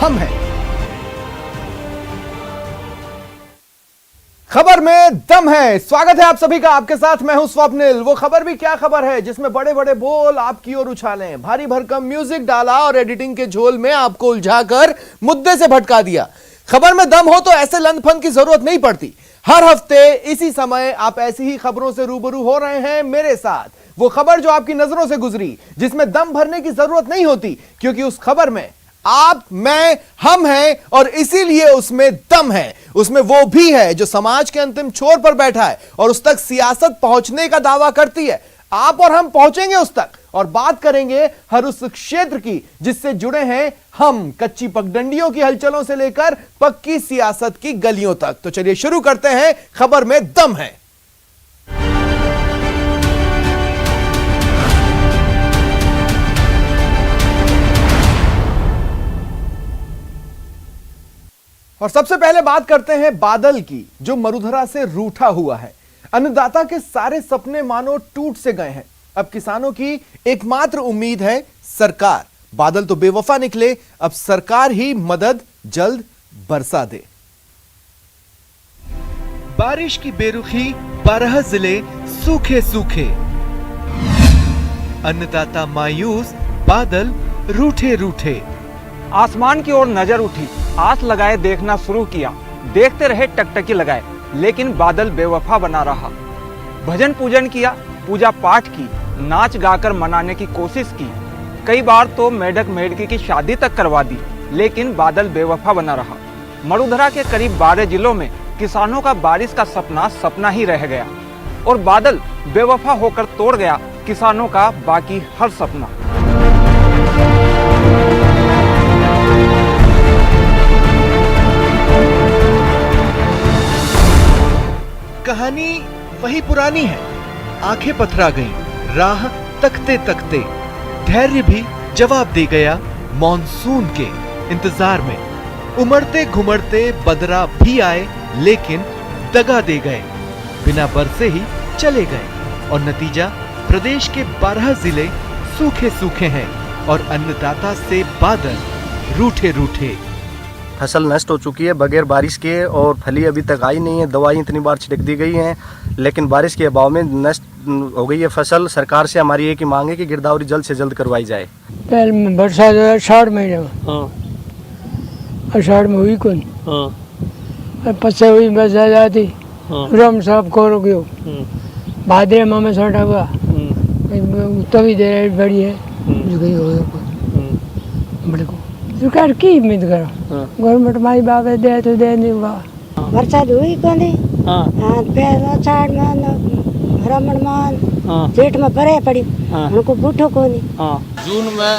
हम हैं। खबर में दम है। स्वागत है आप सभी का। आपके साथ मैं हूं स्वप्निल। वो खबर भी क्या खबर है जिसमें बड़े बड़े बोल आपकी ओर उछाले, भारी भरकम म्यूजिक डाला और एडिटिंग के झोल में आपको उलझाकर मुद्दे से भटका दिया। खबर में दम हो तो ऐसे लंदफंद की जरूरत नहीं पड़ती। हर हफ्ते इसी समय आप ऐसी ही खबरों से रूबरू हो रहे हैं मेरे साथ। वो खबर जो आपकी नजरों से गुजरी, जिसमें दम भरने की जरूरत नहीं होती, क्योंकि उस खबर में आप, मैं, हम हैं और इसीलिए उसमें दम है। उसमें वो भी है जो समाज के अंतिम छोर पर बैठा है और उस तक सियासत पहुंचने का दावा करती है। आप और हम पहुंचेंगे उस तक और बात करेंगे हर उस क्षेत्र की जिससे जुड़े हैं हम, कच्ची पगडंडियों की हलचलों से लेकर पक्की सियासत की गलियों तक। तो चलिए शुरू करते हैं खबर में दम है। और सबसे पहले बात करते हैं बादल की, जो मरुधरा से रूठा हुआ है। अन्नदाता के सारे सपने मानो टूट से गए हैं। अब किसानों की एकमात्र उम्मीद है सरकार। बादल तो बेवफा निकले, अब सरकार ही मदद जल्द बरसा दे। बारिश की बेरुखी, 12 जिले सूखे सूखे। अन्नदाता मायूस, बादल रूठे रूठे। आसमान की ओर नजर उठी, आस लगाए देखना शुरू किया। देखते रहे टकटकी लगाए, लेकिन बादल बेवफा बना रहा। भजन पूजन किया, पूजा पाठ की, नाच गाकर मनाने की कोशिश की। कई बार तो मेढक मेढकी की शादी तक करवा दी, लेकिन बादल बेवफा बना रहा। मरुधरा के करीब 12 जिलों में किसानों का बारिश का सपना सपना ही रह गया और बादल बेवफा होकर तोड़ गया किसानों का बाकी हर सपना। कहानी वही पुरानी है। आंखें पथरा गईं, राह तकते तकते। धैर्य भी जवाब दे गया मॉनसून के इंतजार में। उमड़ते घुमड़ते बदरा भी आए, लेकिन दगा दे गए, बिना बरसे ही चले गए। और नतीजा, प्रदेश के 12 जिले सूखे सूखे हैं और अन्नदाता से बादल रूठे रूठे। फसल नष्ट हो चुकी है बगैर बारिश के और फली अभी तक आई नहीं है। दवाई इतनी बार छिड़क दी गई हैं, लेकिन बारिश के अभाव में नष्ट हो गई है फसल। सरकार से हमारी एक ही मांग है कि गिरदावरी जल्द से जल्द करवाई जाए। पहले बरसात आषाढ़ महीने में, आषाढ़ में हुई कौन, पच्चे हुई बरसात आती, रम सब खोल गयो। भाद्रे में सटा हुआ तभी देर बड़ी है जो गई हो बड़े को सरकार की उम्मीद करो। गवर्नमेंट माई बाप दे तो दे नहीं हुआ। बरसात हुई कोनी। आषाढ़ में रमण में जेठ में बरे पड़ी, उनको बूठो कोनी। जून में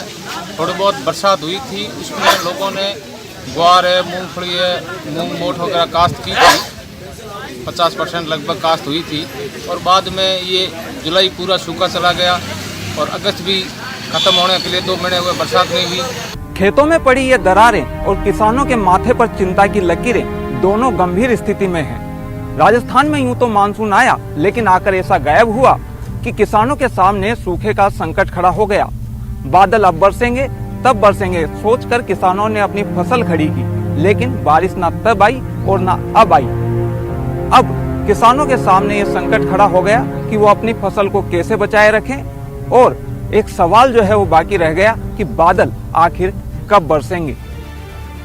थोड़ी बहुत बरसात हुई थी, उसमें लोगों ने ग्वार है, मूंगफली है, मूंग मोठ वगैरह काश्त की थी। 50% लगभग काश्त हुई थी और बाद में ये जुलाई पूरा सूखा चला गया और अगस्त भी खत्म होने के लिए 2 महीने हुए, बरसात नहीं हुई। खेतों में पड़ी ये दरारें और किसानों के माथे पर चिंता की लकीरें दोनों गंभीर स्थिति में हैं। राजस्थान में यूं तो मानसून आया, लेकिन आकर ऐसा गायब हुआ कि किसानों के सामने सूखे का संकट खड़ा हो गया। बादल अब बरसेंगे तब बरसेंगे सोचकर किसानों ने अपनी फसल खड़ी की, लेकिन बारिश ना तब आई और ना अब आई। अब किसानों के सामने ये संकट खड़ा हो गया कि वो अपनी फसल को कैसे बचाए रखें। और एक सवाल जो है वो बाकी रह गया कि बादल आखिर कब बरसेंगे।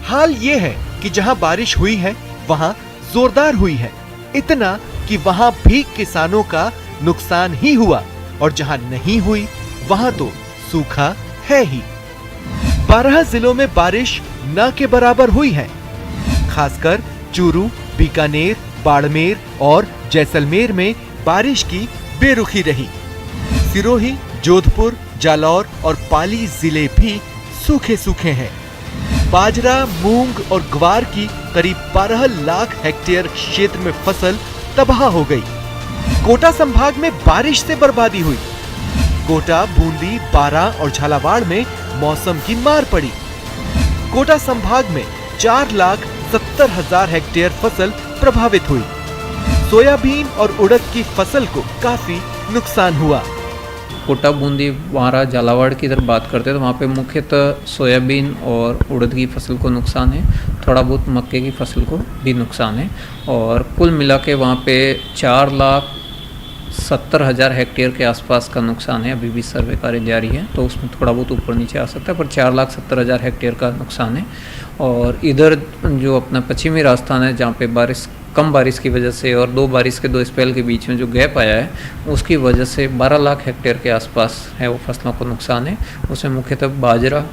हाल ये है कि जहां बारिश हुई है वहां जोरदार हुई है, इतना कि वहां भी किसानों का नुकसान ही हुआ, और जहां नहीं हुई वहां तो सूखा है ही। 12 जिलों में बारिश न के बराबर हुई है। खासकर चूरू, बीकानेर, बाड़मेर और जैसलमेर में बारिश की बेरुखी रही। सिरोही, जोधपुर, जालौर और पाली जिले भी सूखे सूखे हैं। बाजरा, मूंग और ग्वार की करीब 12 लाख हेक्टेयर क्षेत्र में फसल तबाह हो गई। कोटा संभाग में बारिश से बर्बादी हुई। कोटा, बूंदी, बारां और झालावाड़ में मौसम की मार पड़ी। कोटा संभाग में 4,70,000 हेक्टेयर फसल प्रभावित हुई। सोयाबीन और उड़द की फसल को काफी नुकसान हुआ। कोटा, बूंदी, वारा, झालावाड़ की तरफ बात करते हैं तो वहाँ पे मुख्यतः सोयाबीन और उड़द की फसल को नुकसान है, थोड़ा बहुत मक्के की फसल को भी नुकसान है और कुल मिला के वहाँ पे 4,70,000 हेक्टेयर के आसपास का नुकसान है। अभी भी सर्वे कार्य जारी है तो उसमें थोड़ा बहुत ऊपर नीचे आ सकता है, पर 4,70,000 हेक्टेयर का नुकसान है। और इधर जो अपना पश्चिमी राजस्थान है जहाँ पे कम बारिश की वजह से और दो स्पेल के बीच में जो गैप आया है उसकी वजह से 12 लाख हेक्टेयर के आसपास है वो फसलों को नुकसान है। उसमें मुख्यतः बाजरा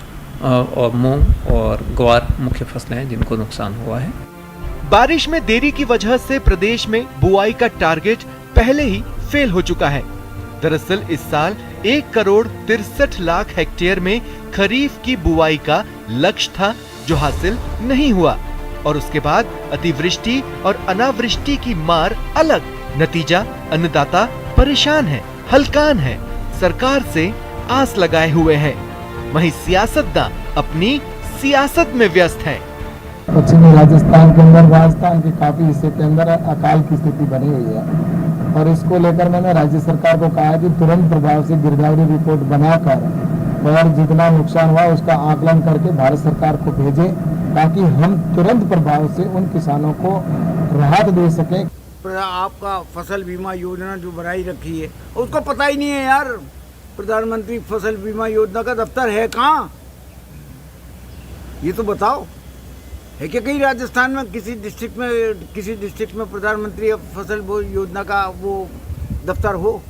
और मूंग और ग्वार मुख्य फसलें हैं जिनको नुकसान हुआ है। बारिश में देरी की वजह से प्रदेश में बुआई का टारगेट पहले ही फेल हो चुका है। दरअसल इस साल 1,63,00,000 हेक्टेयर में खरीफ की बुआई का लक्ष्य था जो हासिल नहीं हुआ और उसके बाद अतिवृष्टि और अनावृष्टि की मार अलग। नतीजा अन्नदाता परेशान है, हलकान है, सरकार से आस लगाए हुए हैं। वहीं सियासतदान अपनी सियासत में व्यस्त हैं। पश्चिमी राजस्थान के अंदर, राजस्थान के काफी हिस्से के अंदर अकाल की स्थिति बनी हुई है और इसको लेकर मैंने राज्य सरकार को कहा कि तुरंत प्रभाव से गिरदावरी रिपोर्ट बनाकर और जितना नुकसान हुआ उसका आकलन करके भारत सरकार को भेजें ताकि हम तुरंत प्रभाव से उन किसानों को राहत दे सकें। आपका फसल बीमा योजना जो बनाई रखी है उसको पता ही नहीं है यार। प्रधानमंत्री फसल बीमा योजना का दफ्तर है कहाँ, ये तो बताओ। है क्या कहीं राजस्थान में किसी डिस्ट्रिक्ट में प्रधानमंत्री फसल योजना का वो दफ्तर हो,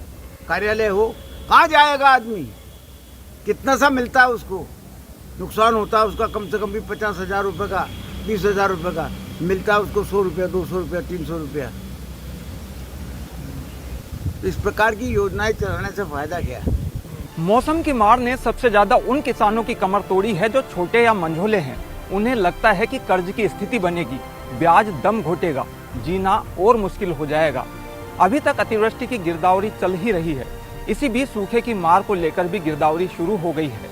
कार्यालय हो? कहाँ जाएगा आदमी? कितना सा मिलता है उसको? नुकसान होता है उसका कम से कम भी 50,000 रुपये का, 20,000 रुपये का मिलता है उसको 100 रुपया, 200 रुपया, 300 रुपया। इस प्रकार की योजनाएं चलाने से फायदा क्या है? मौसम की मार ने सबसे ज्यादा उन किसानों की कमर तोड़ी है जो छोटे या मंझोले हैं। उन्हें लगता है कि कर्ज की स्थिति बनेगी, ब्याज दम घोटेगा, जीना और मुश्किल हो जाएगा। अभी तक अतिवृष्टि की गिरदावरी चल ही रही है, इसी बीच सूखे की मार को लेकर भी गिरदावरी शुरू हो गई है।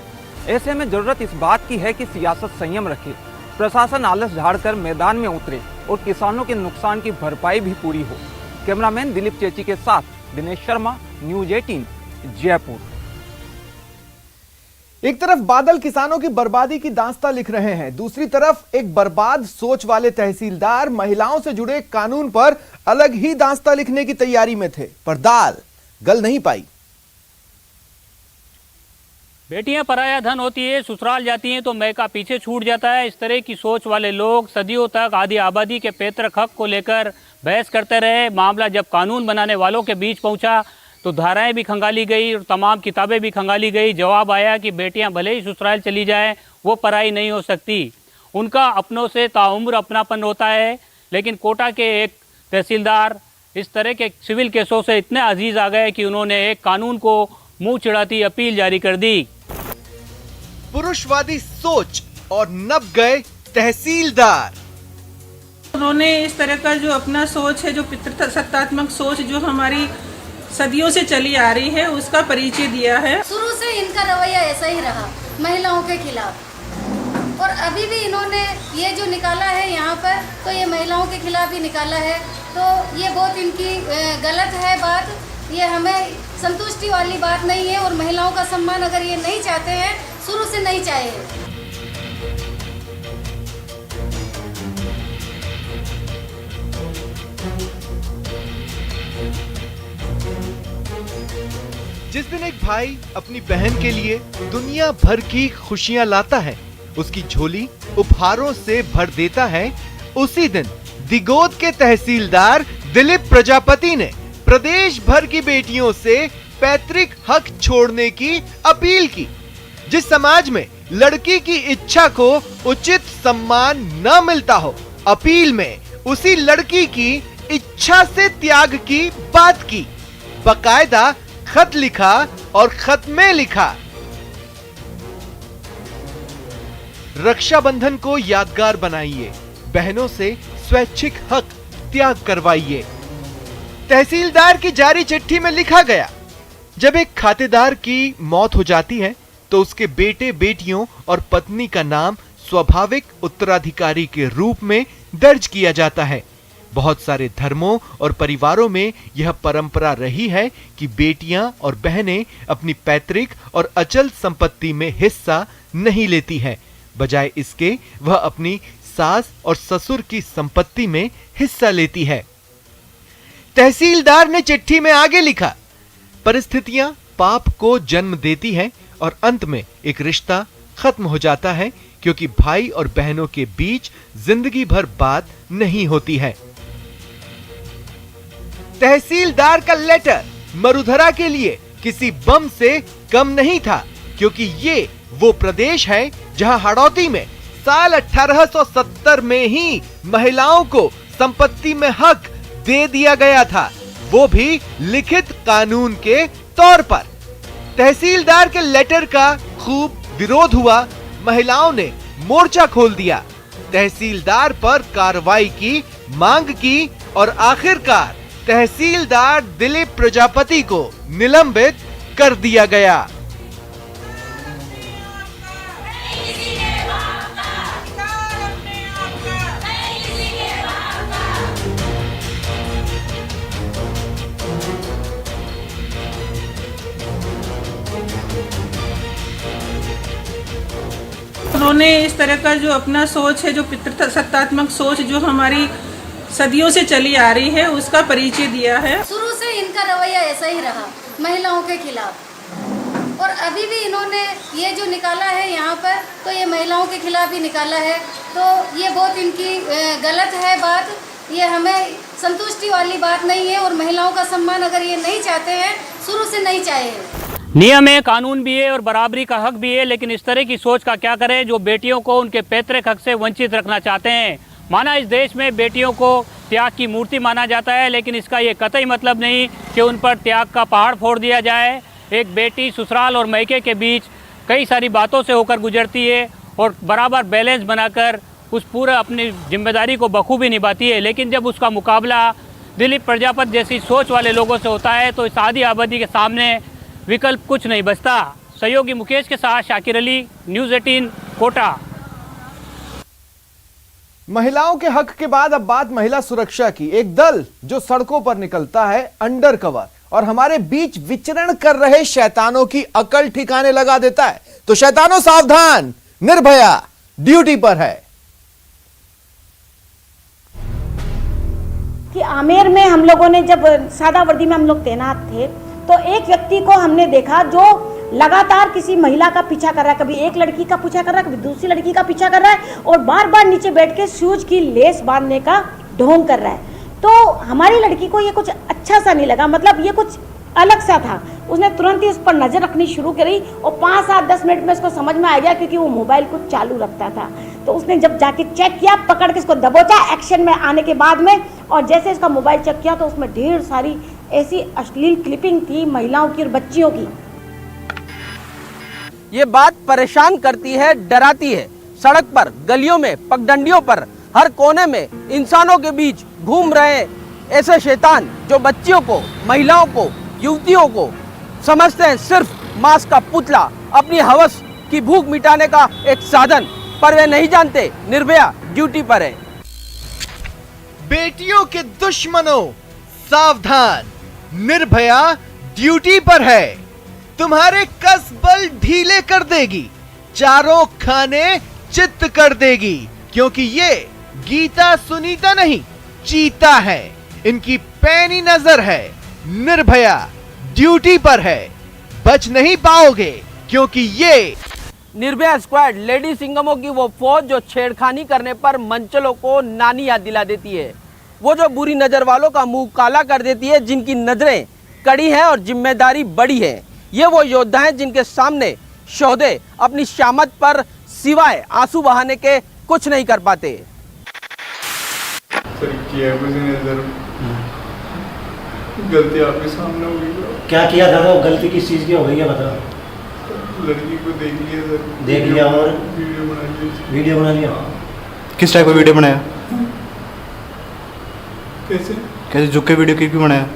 ऐसे में जरूरत इस बात की है कि सियासत संयम रखे, प्रशासन आलस झाड़कर मैदान में उतरे और किसानों के नुकसान की भरपाई भी पूरी हो। कैमरामैन दिलीप चेची के साथ दिनेश शर्मा, न्यूज 18, जयपुर। एक तरफ बादल किसानों की बर्बादी की दास्तां लिख रहे हैं, दूसरी तरफ एक बर्बाद सोच वाले तहसीलदार महिलाओं से जुड़े कानून पर अलग ही दास्तां लिखने की तैयारी में थे, पर दाल गल नहीं पाई। बेटियां पराया धन होती है, ससुराल जाती हैं तो मैका पीछे छूट जाता है। इस तरह की सोच वाले लोग सदियों तक आधी आबादी के पैतृक हक को लेकर बहस करते रहे। मामला जब कानून बनाने वालों के बीच पहुंचा तो धाराएं भी खंगाली गई और तमाम किताबें भी खंगाली गई। जवाब आया कि बेटियां भले ही ससुराल चली जाएं, वो पराई नहीं हो सकती। उनका अपनों से ताउम्र अपनापन होता है। लेकिन कोटा के एक तहसीलदार इस तरह के सिविल केसों से इतने अजीज आ गए कि उन्होंने एक कानून को मुंह चिढ़ाती अपील जारी कर दी। पुरुषवादी सोच और नब गए तहसीलदार। उन्होंने इस तरह का जो अपना सोच है, जो पितृसत्तात्मक सोच जो हमारी सदियों से चली आ रही है, उसका परिचय दिया है। शुरू से इनका रवैया ऐसा ही रहा महिलाओं के खिलाफ, और अभी भी इन्होंने ये जो निकाला है यहाँ पर, तो ये महिलाओं के खिलाफ ही निकाला है। तो ये बहुत इनकी गलत है बात, ये हमें संतुष्टि वाली बात नहीं है। और महिलाओं का सम्मान अगर ये नहीं चाहते हैं, शुरू से नहीं चाहे। जिस दिन एक भाई अपनी बहन के लिए दुनिया भर की खुशियां लाता है, उसकी झोली उपहारों से भर देता है, उसी दिन दिगोद के तहसीलदार दिलीप प्रजापति ने प्रदेश भर की बेटियों से पैतृक हक छोड़ने की अपील की। जिस समाज में लड़की की इच्छा को उचित सम्मान न मिलता हो, अपील में उसी लड़की की इच्छा से त्याग की बात की। बकायदा खत लिखा और खत में लिखा, रक्षाबंधन को यादगार बनाइए, बहनों से स्वैच्छिक हक त्याग करवाइए। तहसीलदार की जारी चिट्ठी में लिखा गया, जब एक खातेदार की मौत हो जाती है तो उसके बेटे बेटियों और पत्नी का नाम स्वाभाविक उत्तराधिकारी के रूप में दर्ज किया जाता है। बहुत सारे धर्मों और परिवारों में यह परंपरा रही है कि बेटियां और बहनें अपनी पैतृक और अचल संपत्ति में हिस्सा नहीं लेती हैं। बजाय इसके वह अपनी सास और ससुर की संपत्ति में हिस्सा लेती है। तहसीलदार ने चिट्ठी में आगे लिखा, परिस्थितियां पाप को जन्म देती हैं और अंत में एक रिश्ता खत्म हो जाता है, क्योंकि भाई और बहनों के बीच जिंदगी भर बात नहीं होती है। तहसीलदार का लेटर मरुधरा के लिए किसी बम से कम नहीं था, क्योंकि ये वो प्रदेश है जहां हाड़ौती में साल 1870 में ही महिलाओं को संपत्ति में हक दे दिया गया था, वो भी लिखित कानून के तौर पर। तहसीलदार के लेटर का खूब विरोध हुआ, महिलाओं ने मोर्चा खोल दिया, तहसीलदार पर कार्रवाई की मांग की और आखिरकार तहसीलदार दिलीप प्रजापति को निलंबित कर दिया गया। उन्होंने इस तरह का जो अपना सोच है, जो पितृसत्तात्मक सोच जो हमारी सदियों से चली आ रही है, उसका परिचय दिया है। शुरू से इनका रवैया ऐसा ही रहा महिलाओं के खिलाफ, और अभी भी इन्होंने ये जो निकाला है यहाँ पर, तो ये महिलाओं के खिलाफ ही निकाला है। तो ये बहुत इनकी गलत है बात, ये हमें संतुष्टि वाली बात नहीं है। और महिलाओं का सम्मान अगर ये नहीं चाहते हैं, शुरू से नहीं चाहे हैं। नियम है, कानून भी है और बराबरी का हक भी है, लेकिन इस तरह की सोच का क्या करें जो बेटियों को उनके पैतृक हक से वंचित रखना चाहते हैं। माना इस देश में बेटियों को त्याग की मूर्ति माना जाता है, लेकिन इसका ये कतई मतलब नहीं कि उन पर त्याग का पहाड़ फोड़ दिया जाए। एक बेटी ससुराल और मायके के बीच कई सारी बातों से होकर गुजरती है और बराबर बैलेंस बनाकर उस पूरा अपनी जिम्मेदारी को बखूबी निभाती है। लेकिन जब उसका मुकाबला दिलीप प्रजापति जैसी सोच वाले लोगों से होता है, तो इस आधी आबादी के सामने विकल्प कुछ नहीं बचता। सहयोगी मुकेश के साथ शाकिर अली, न्यूज़ 18 कोटा। महिलाओं के हक के बाद अब बात महिला सुरक्षा की। एक दल जो सड़कों पर निकलता है अंडर कवर और हमारे बीच विचरण कर रहे शैतानों की अकल ठिकाने लगा देता है। तो शैतानों सावधान, निर्भया ड्यूटी पर है। कि आमेर में हम लोगों ने जब सादा वर्दी में हम लोग तैनात थे, तो एक व्यक्ति को हमने देखा जो लगातार किसी महिला का पीछा कर रहा है, कभी एक लड़की का पीछा कर रहा है, कभी दूसरी लड़की का पीछा कर रहा है और बार बार नीचे बैठ के शूज की लेस बांधने का ढोंग कर रहा है। तो हमारी लड़की को ये कुछ अच्छा सा नहीं लगा, मतलब ये कुछ अलग सा था। उसने तुरंत ही उस पर नजर रखनी शुरू करी और 5-7-10 मिनट में उसको समझ में आ गया, क्योंकि वो मोबाइल को चालू रखता था। तो उसने जब जाके चेक किया, पकड़ के इसको दबोचा एक्शन में आने के बाद में, और जैसे इसका मोबाइल चेक किया तो उसमें ढेर सारी ऐसी अश्लील क्लिपिंग थी महिलाओं की और बच्चियों की। ये बात परेशान करती है, डराती है। सड़क पर, गलियों में, पगडंडियों पर, हर कोने में इंसानों के बीच घूम रहे ऐसे शैतान जो बच्चियों को, महिलाओं को, युवतियों को समझते हैं सिर्फ मांस का पुतला, अपनी हवस की भूख मिटाने का एक साधन, पर वे नहीं जानते निर्भया ड्यूटी पर है। बेटियों के दुश्मनों सावधान, निर्भया ड्यूटी पर है। तुम्हारे कसबल ढीले कर देगी, चारों खाने चित्त कर देगी, क्योंकि ये गीता सुनीता नहीं, चीता है। इनकी पैनी नजर है, निर्भया ड्यूटी पर है। बच नहीं पाओगे, क्योंकि ये निर्भया स्क्वाड लेडी सिंगमों की वो फौज जो छेड़खानी करने पर मंचलों को नानी याद दिला देती है, वो जो बुरी नजर वालों का मुंह काला कर देती है, जिनकी नजरें कड़ी हैं और जिम्मेदारी बड़ी है। ये वो योद्धा हैं जिनके सामने शोहदे अपनी शामत पर सिवाय आंसू बहाने के कुछ नहीं कर पाते। गलती आपके सामने हो गई। क्या किया था? तो गलती किस चीज़ की हो गई है बताओ। लड़की को देख लिया सर। देख लिया और वीडियो बना लिया। वीडियो बना लिया? किस टाइप का वीडियो बनाया? कैसे कैसे झुक के वीडियो क्यों बनाया?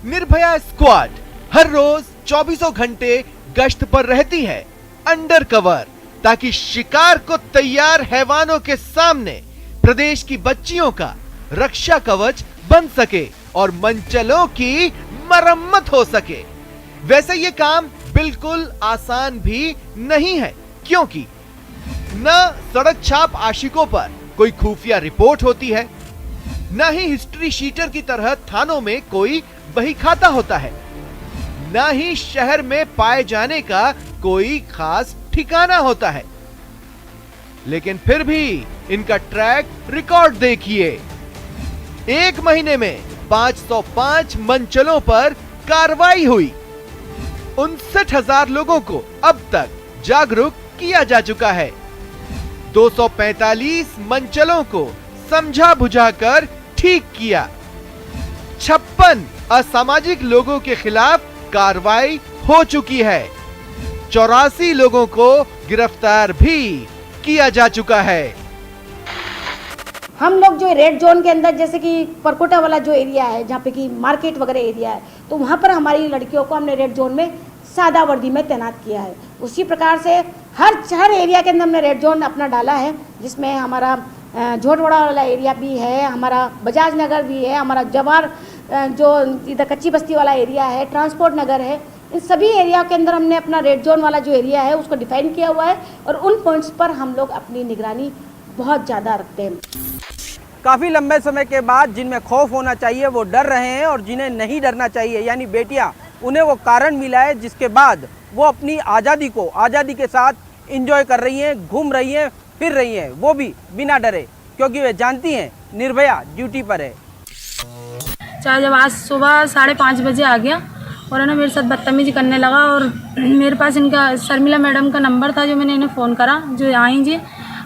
निर्भया स्क्वाड हर रोज 24 घंटे गश्त पर रहती है, अंडर कवर। ताकि शिकार को तैयार हैवानों के सामने प्रदेश की बच्चियों का रक्षा कवच बन सके और मंचलों की मरम्मत हो सके। वैसे ये काम बिल्कुल आसान भी नहीं है, क्योंकि न सड़क छाप आशिकों पर कोई खुफिया रिपोर्ट होती है, न ही हिस्ट्री शीटर की तरह थानों में कोई बही खाता होता है, न ही शहर में पाए जाने का कोई खास ठिकाना होता है। लेकिन फिर भी इनका ट्रैक रिकॉर्ड देखिए। 1 महीने में 505 मंचलों पर कार्रवाई हुई। 59,000 लोगों को अब तक जागरूक किया जा चुका है। 245 मंचलों को समझा बुझाकर ठीक किया। 56 असामाजिक लोगों के खिलाफ कार्रवाई हो चुकी है। 84 लोगों को गिरफ्तार भी किया जा चुका है। हम लोग जो रेड जोन के अंदर, जैसे कि परकोटा वाला जो एरिया है, जहाँ पे कि मार्केट वगैरह एरिया है, तो वहाँ पर हमारी लड़कियों को हमने रेड जोन में सादा वर्दी में तैनात किया है। उसी प्रकार से हर एरिया के अंदर हमने रेड जोन अपना डाला है, जिसमें हमारा झोटवाड़ा वाला एरिया भी है, हमारा बजाज नगर भी है, हमारा जवार जो इधर कच्ची बस्ती वाला एरिया है, ट्रांसपोर्ट नगर है। इन सभी एरिया के अंदर हमने अपना रेड जोन वाला जो एरिया है उसको डिफाइन किया हुआ है और उन पॉइंट्स पर हम लोग अपनी निगरानी बहुत ज़्यादा रखते हैं। काफ़ी लंबे समय के बाद जिनमें खौफ होना चाहिए वो डर रहे हैं और जिन्हें नहीं डरना चाहिए यानी बेटियां, उन्हें वो कारण मिला है जिसके बाद वो अपनी आज़ादी के साथ एंजॉय कर रही हैं, घूम रही हैं, फिर रही हैं, वो भी बिना डरे, क्योंकि वे जानती हैं निर्भया ड्यूटी पर है। चाहे जब आज सुबह 5:30 बजे आ गया और है ना मेरे साथ बदतमीजी करने लगा और मेरे पास इनका शर्मिला मैडम का नंबर था, जो मैंने इन्हें फ़ोन करा, जो आई जी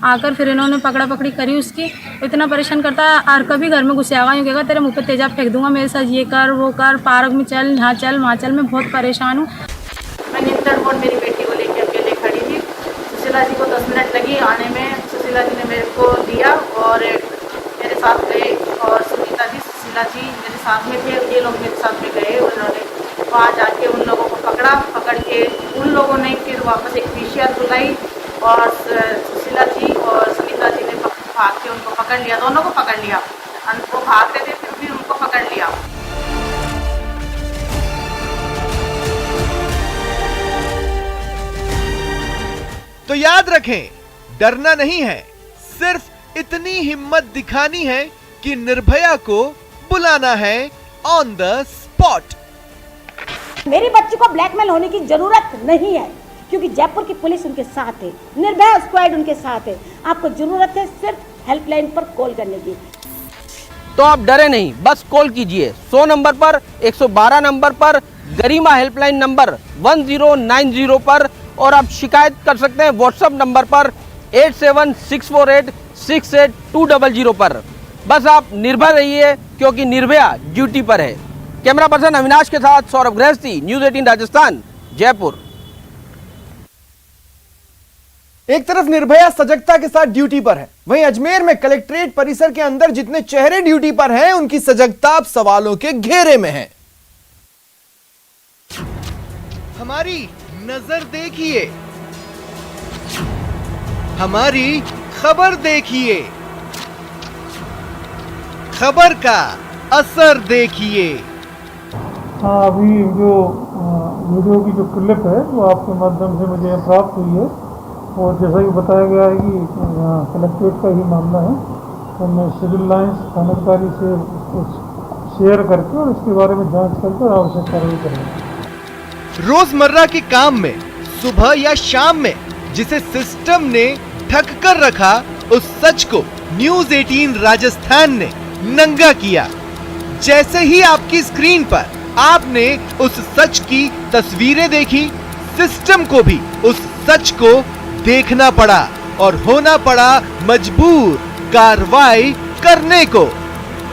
आकर फिर इन्होंने पकड़ा पकड़ी करी उसकी। इतना परेशान करता है और कभी घर में घुसे आगा यूँ कहेगा तेरे मुँह पे तेजाब फेंक दूंगा, मेरे साथ ये कर वो कर, पार्क में चल, यहाँ चल वहाँ चल। मैं बहुत परेशान हूँ। मैं इंटर बोर्ड मेरी बेटी को लेकर अकेले खड़ी थी। सुशीला जी को 10 मिनट लगी आने में। सुशीला जी ने मेरे को दिया और मेरे साथ गए और सुनीता जी सुशीला जी मेरे साथ में थे। ये लोग मेरे साथ में गए, उन्होंने वहाँ जाके उन लोगों को पकड़ के उन लोगों ने फिर वापस एक पीसीआर बुलाई और सुशीला जी और सुनीता जी ने भाग के उनको पकड़ लिया, दोनों को पकड़ लिया। वो भागते थे फिर भी उनको पकड़ लिया। तो याद रखें, डरना नहीं है, सिर्फ इतनी हिम्मत दिखानी है कि निर्भया को बुलाना है ऑन द स्पॉट। मेरी बच्ची को ब्लैकमेल होने की जरूरत नहीं है, क्योंकि जयपुर की पुलिस उनके साथ है, निर्भया स्क्वाड उनके साथ है। आपको जरूरत है सिर्फ हेल्पलाइन पर कॉल करने की। तो आप डरे नहीं, बस कॉल कीजिए 100 नंबर पर, 112 नंबर पर, गरिमा हेल्पलाइन नंबर 1090 पर, और आप शिकायत कर सकते हैं व्हाट्सएप नंबर पर 8764868200 पर। बस आप निर्भय रहिए, क्योंकि निर्भया ड्यूटी पर है। कैमरा पर्सन अविनाश के साथ सौरभ गृहस्थी, न्यूज़ 18 राजस्थान, जयपुर। एक तरफ निर्भया सजगता के साथ ड्यूटी पर है, वहीं अजमेर में कलेक्ट्रेट परिसर के अंदर जितने चेहरे ड्यूटी पर हैं, उनकी सजगता अब सवालों के घेरे में है। हमारी नजर देखिए, हमारी खबर देखिए, खबर का असर देखिए। हाँ, अभी जो वीडियो की जो क्लिप है वो आपके माध्यम से मुझे प्राप्त हुई है और जैसा कि बताया गया है कि कलेक्ट्रेट का ही मामला है, तो मैं सिविल लाइन्स थानाधिकारी से उसको शेयर करके और इसके बारे में जांच करके आवश्यक कार्रवाई करेंगे। रोजमर्रा के काम में सुबह या शाम में जिसे सिस्टम ने ढक कर रखा, उस सच को न्यूज़ 18 राजस्थान ने नंगा किया। जैसे ही आपकी स्क्रीन पर आपने उस सच की तस्वीरें देखी, सिस्टम को भी उस सच को देखना पड़ा और होना पड़ा मजबूर कार्रवाई करने को।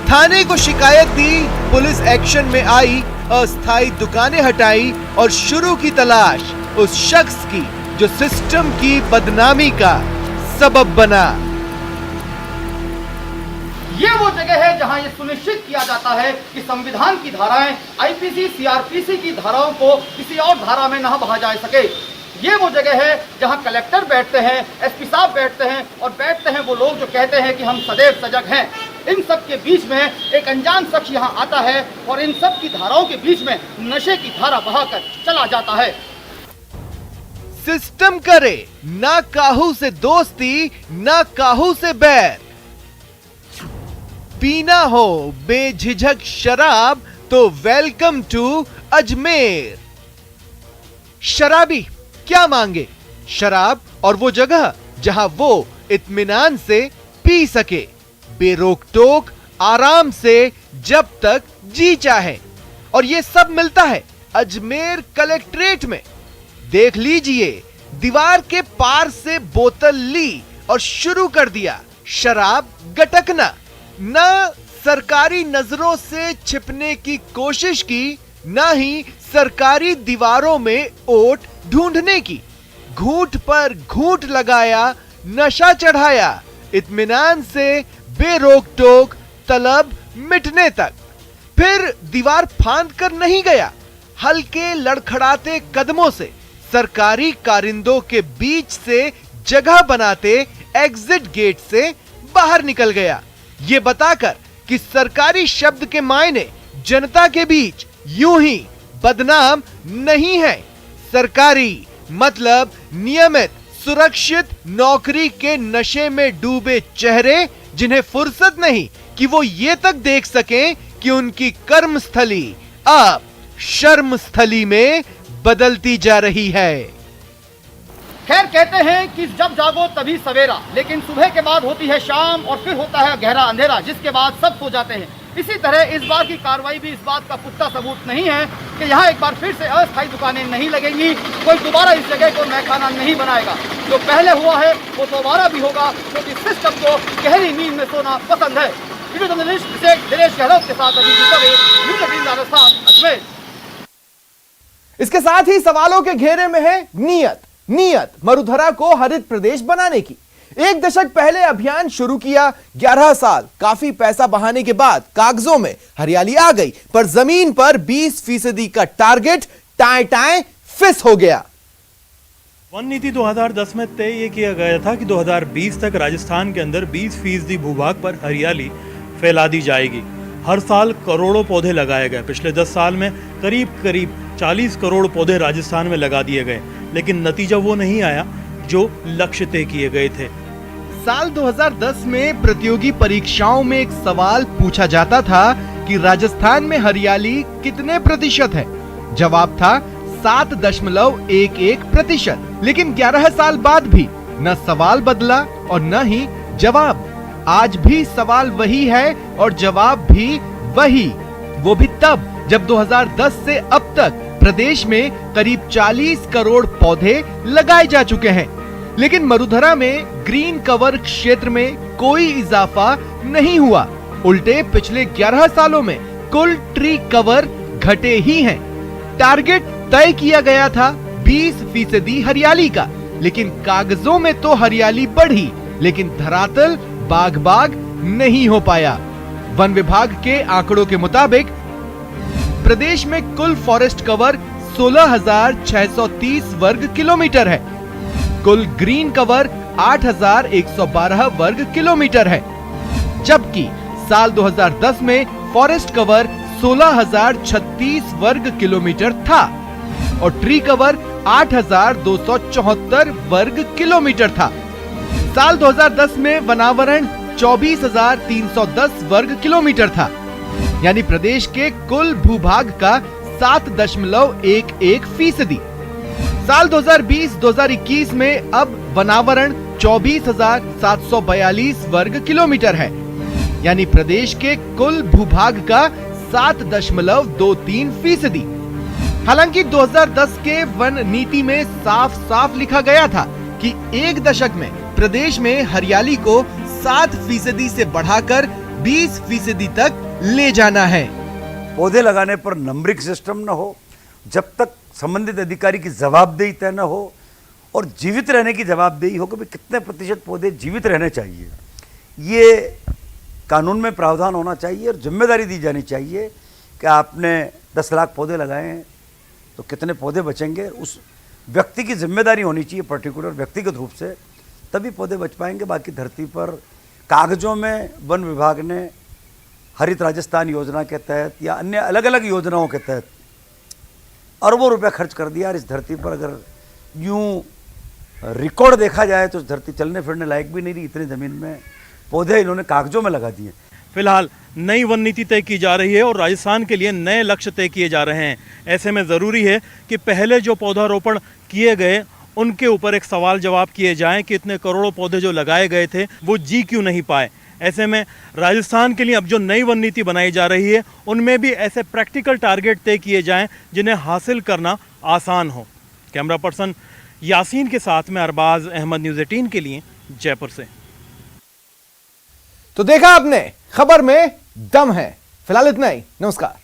थाने को शिकायत दी, पुलिस एक्शन में आई, अस्थायी दुकानें हटाई और शुरू की तलाश उस शख्स की जो सिस्टम की बदनामी का सबब बना। ये वो जगह है जहां ये सुनिश्चित किया जाता है कि संविधान की धाराएं, आईपीसी, सीआरपीसी की धाराओं को किसी और धारा में न बहा जा सके। ये वो जगह है जहां कलेक्टर बैठते हैं, एसपी साहब बैठते हैं और बैठते हैं वो लोग जो कहते हैं कि हम सदैव सजग हैं। इन सब के बीच में एक अनजान शख्स यहां आता है और इन सब की धाराओं के बीच में नशे की धारा बहाकर चला जाता है। सिस्टम करे ना काहू से दोस्ती, ना काहू से बैर। पीना हो बेझिझक शराब तो वेलकम टू अजमेर। शराबी क्या मांगे? शराब और वो जगह जहां वो इत्मीनान से पी सके, बेरोक टोक आराम से जब तक जी चाहे। और ये सब मिलता है अजमेर कलेक्ट्रेट में। देख लीजिए, दीवार के पार से बोतल ली और शुरू कर दिया शराब गटकना। ना सरकारी नजरों से छिपने की कोशिश की, ना ही सरकारी दीवारों में ओट ढूंढने की। घूंट पर घूंट लगाया, नशा चढ़ाया, इत्मीनान से बेरोक टोक तलब मिटने तक। फिर दीवार फांद कर नहीं गया, हल्के लड़खड़ाते कदमों से सरकारी कारिंदों के बीच से जगह बनाते एग्जिट गेट से बाहर निकल गया, ये बताकर कि सरकारी शब्द के मायने जनता के बीच यूं ही बदनाम नहीं है। सरकारी मतलब नियमित सुरक्षित नौकरी के नशे में डूबे चेहरे, जिन्हें फुर्सत नहीं कि वो ये तक देख सकें कि उनकी कर्मस्थली अब शर्मस्थली में बदलती जा रही है। खैर, कहते हैं कि जब जागो तभी सवेरा, लेकिन सुबह के बाद होती है शाम और फिर होता है गहरा अंधेरा, जिसके बाद सब सो जाते हैं। इसी तरह इस बार की कार्रवाई भी इस बात का पुख्ता सबूत नहीं है कि यहाँ एक बार फिर से अस्थायी दुकानें नहीं लगेंगी, कोई दोबारा इस जगह को मैखाना नहीं बनाएगा। जो पहले हुआ है वो दोबारा भी होगा, क्योंकि सिस्टम को गहरी नींद में सोना पसंद है। वीडियो जर्नलिस्ट दिनेश गहलोत के साथ अभी न्यूज़ 18 राजस्थान अजमेर। इसके साथ ही सवालों के घेरे में है नीयत मरुधरा को हरित प्रदेश बनाने की। 1 दशक पहले अभियान शुरू किया, 11 साल काफी पैसा बहाने के बाद कागजों में हरियाली आ गई, पर जमीन पर 20% का टारगेट टाए टाए फिस हो गया। वन नीति 2010 में तय ये किया गया था कि 2020 तक राजस्थान के अंदर 20% भूभाग पर हरियाली फैला दी जाएगी। हर साल करोड़ों पौधे लगाए गए। पिछले 10 साल में करीब 40 करोड़ पौधे राजस्थान में लगा दिए गए, लेकिन नतीजा वो नहीं आया जो लक्ष्य तय किए गए थे। साल 2010 में प्रतियोगी परीक्षाओं में एक सवाल पूछा जाता था कि राजस्थान में हरियाली कितने प्रतिशत है। जवाब था 7.11%। लेकिन 11 साल बाद भी न सवाल बदला और न ही जवाब। आज भी सवाल वही है और जवाब भी वही, वो भी तब जब 2010 से अब तक प्रदेश में करीब 40 करोड़ पौधे लगाए जा चुके हैं। लेकिन मरुधरा में ग्रीन कवर क्षेत्र में कोई इजाफा नहीं हुआ। उल्टे पिछले 11 सालों में कुल ट्री कवर घटे ही हैं। टारगेट तय किया गया था 20% हरियाली का, लेकिन कागजों में तो हरियाली बढ़ी, लेकिन धरातल बाग नहीं हो पाया। वन विभाग के आंकड़ों के मुताबिक प्रदेश में कुल फॉरेस्ट कवर 16,630 वर्ग किलोमीटर है। कुल ग्रीन कवर 8,112 वर्ग किलोमीटर है, जबकि साल 2010 में फॉरेस्ट कवर 16,036 वर्ग किलोमीटर था और ट्री कवर 8,274 वर्ग किलोमीटर था। साल 2010 में वनावरण 24,310 वर्ग किलोमीटर था, यानी प्रदेश के कुल भूभाग का 7.11%। साल 2020-2021 में अब वनावरण 24,742 वर्ग किलोमीटर है, यानी प्रदेश के कुल भूभाग का 7.23%। हालांकि 2010 के वन नीति में साफ लिखा गया था कि 1 दशक में प्रदेश में हरियाली को 7% से बढ़ाकर 20% तक ले जाना है। पौधे लगाने पर नंबरिंग सिस्टम न हो, जब तक संबंधित अधिकारी की जवाबदेही तय न हो और जीवित रहने की जवाबदेही हो कि भाई कितने प्रतिशत पौधे जीवित रहने चाहिए, ये कानून में प्रावधान होना चाहिए और जिम्मेदारी दी जानी चाहिए कि आपने 10 लाख पौधे लगाए हैं तो कितने पौधे बचेंगे, व्यक्ति की जिम्मेदारी होनी चाहिए, पर्टिकुलर व्यक्तिगत रूप से, तभी पौधे बच पाएंगे। बाकी धरती पर कागजों में वन विभाग ने हरित राजस्थान योजना के तहत या अन्य अलग अलग योजनाओं के तहत अरबों रुपए खर्च कर दिया। और इस धरती पर अगर यूं रिकॉर्ड देखा जाए तो इस धरती चलने फिरने लायक भी नहीं रही, इतनी ज़मीन में पौधे इन्होंने कागजों में लगा दिए। फिलहाल नई वन नीति तय की जा रही है और राजस्थान के लिए नए लक्ष्य तय किए जा रहे हैं। ऐसे में ज़रूरी है कि पहले जो पौधारोपण किए गए उनके ऊपर एक सवाल जवाब किए जाएं कि इतने करोड़ों पौधे जो लगाए गए थे वो जी क्यों नहीं पाए। ऐसे में राजस्थान के लिए अब जो नई वन नीति बनाई जा रही है उनमें भी ऐसे प्रैक्टिकल टारगेट तय किए जाएं जिन्हें हासिल करना आसान हो। कैमरा पर्सन यासीन के साथ में अरबाज अहमद, न्यूज़ 18 के लिए जयपुर से। तो देखा आपने, खबर में दम है। फिलहाल इतना ही, नमस्कार।